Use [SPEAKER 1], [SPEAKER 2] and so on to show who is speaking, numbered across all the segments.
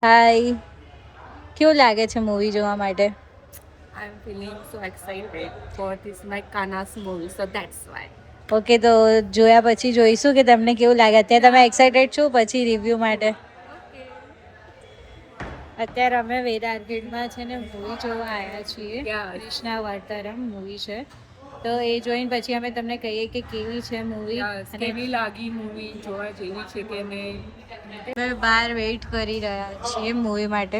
[SPEAKER 1] હાય, કેવું લાગે છે મૂવી જોવા માટે?
[SPEAKER 2] I'm feeling so excited for this my Kanas movie, so that's why.
[SPEAKER 1] Okay, તો જોયા પછી જોઈશું કે તમને કેવું લાગે. અત્યારે તમે એક્સાઇટેડ છો પછી રિવ્યૂ માટે?
[SPEAKER 2] Okay.
[SPEAKER 1] અત્યારે અમે વેરા આર્કેડમાં છે ને મૂવી જોવા આવ્યા છીએ.
[SPEAKER 2] Yes.
[SPEAKER 1] કૃષ્ણા વાર્તારમ મૂવી છે, તો એ જોઈને પછી અમે તમને કહીએ કે કેવી છે મૂવી.
[SPEAKER 2] Yes, કેવી લાગી મૂવી જોવા જેવી છે કે નહીં.
[SPEAKER 1] અમે બહાર વેઇટ કરી રહ્યા છીએ મૂવી માટે.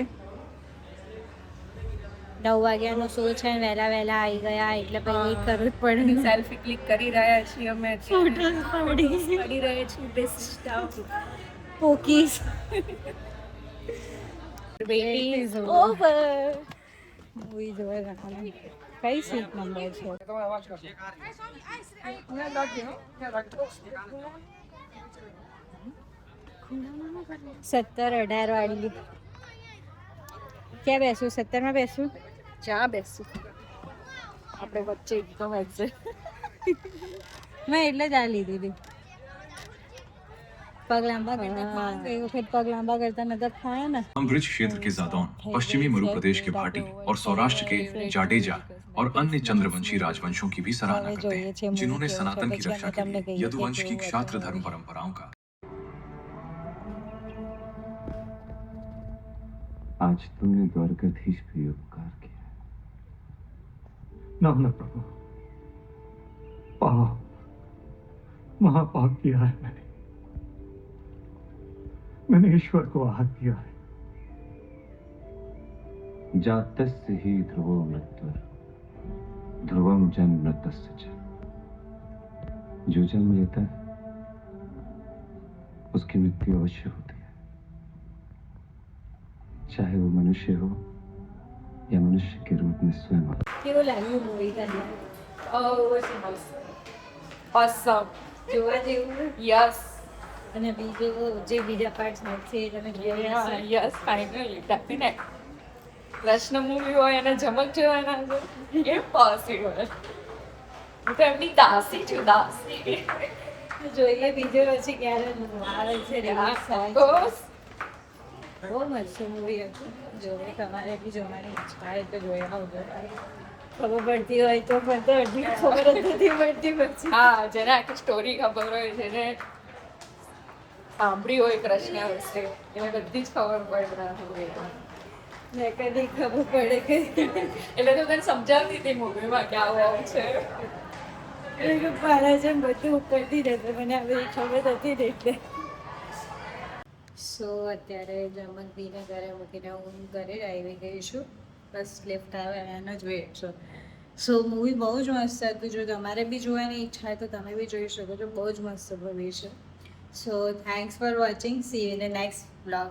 [SPEAKER 1] 9 વાગ્યાનો શો છે ને વહેલા વહેલા આવી ગયા એટલે પછી વેઇટ કરવું જ પડે.
[SPEAKER 2] સેલ્ફી ક્લિક કરી રહ્યા છીએ અમે
[SPEAKER 1] ફોટોસ પાડી
[SPEAKER 2] પડી રહ્યા છીએ બેસ્ટ સ્ટાફ
[SPEAKER 1] પોકીસ
[SPEAKER 2] વેઇટિંગ ઇઝ
[SPEAKER 1] ઓવર. મૂવી જોવા જવાનું. કઈ સીટ નંબર છે? 17-18 વાળી. ક્યાં બેસું? 17 માં બેસું?
[SPEAKER 2] જ્યાં બેસું આપણે વચ્ચે એકદમ એક્ઝેક્ટ.
[SPEAKER 1] મેં એટલે જ આ લીધી હતી. पग लांबा करता फिर पग लांबा करता नजर खाया ना।
[SPEAKER 3] हम ब्रिज क्षेत्र के जादौन, पश्चिमी मरु प्रदेश के भाटी और सौराष्ट्र के जाडेजा और अन्य चंद्रवंशी राजवंशों की भी सराहना करते हैं, जिन्होंने सनातन की रक्षा के लिए यदुवंश की क्षात्र धर्म परंपराओं का।
[SPEAKER 4] आज तुमने द्वारकाधीश पे उपकार किया। ना ना प्रभु, पाप महापाप किया है मैंने ईश्वर को आहत किया है। जातस्य ही ध्रुवो मृत्युर ध्रुवम जन्म तस्य च। जो जन्म लेता है उसकी मृत्यु अवश्य होती है, चाहे वो मनुष्य हो या मनुष्य के रूप में स्वयं हो।
[SPEAKER 1] કેવું લાગ્યું મૂવી તમને?
[SPEAKER 2] ઓસમ
[SPEAKER 1] જોવા જેવું?
[SPEAKER 2] યસ
[SPEAKER 1] અને બીજું જે બીજા પાર્ટ્સ છે એ તમે જોયા હશે.
[SPEAKER 2] Yes finally definite Krishna movie હોય અને જમક જોવાના એ પોસિબલ. હું તો એમની દાસી છું, દાસી.
[SPEAKER 1] જોઈએ બીજું પછી ક્યારે આવે છે release થાય છે.
[SPEAKER 2] કોર્સ
[SPEAKER 1] બહુ મસ્ત મૂવી હતું. જોઈએ તમારે બી જોવાની ઈચ્છા હોય તો જોઈ આવજો. ખબર પડતી હોય તો પણ તો અડધી ખબર જ નથી પડતી પછી.
[SPEAKER 2] હા, જેને આખી સ્ટોરી ખબર હોય, જેને સાંભળી હોય કૃષ્ણ વિશે, એને બધી જ ખબર પડે.
[SPEAKER 1] ને કદી ખબર પડે કે
[SPEAKER 2] એટલે તો તને સમજાવતી હતી મૂવીમાં કે આવું આવું છે.
[SPEAKER 1] મારા જેમ બધું ઉપરથી રહેતું, મને આ બધી ખબર હતી ને એટલે. સો અત્યારે જમનભીને ઘરે મૂકીને હું ઘરે જ આવી ગઈ છું. બસ લિફ્ટ આવે એનો જ વેટ છે. સો મૂવી બહુ જ મસ્ત હતું. જો તમારે બી જોવાની ઈચ્છા હોય તો તમે બી જોઈ શકો છો. બહુ જ મસ્ત મૂવી છે. સો thanks for watching. C you in the next blog.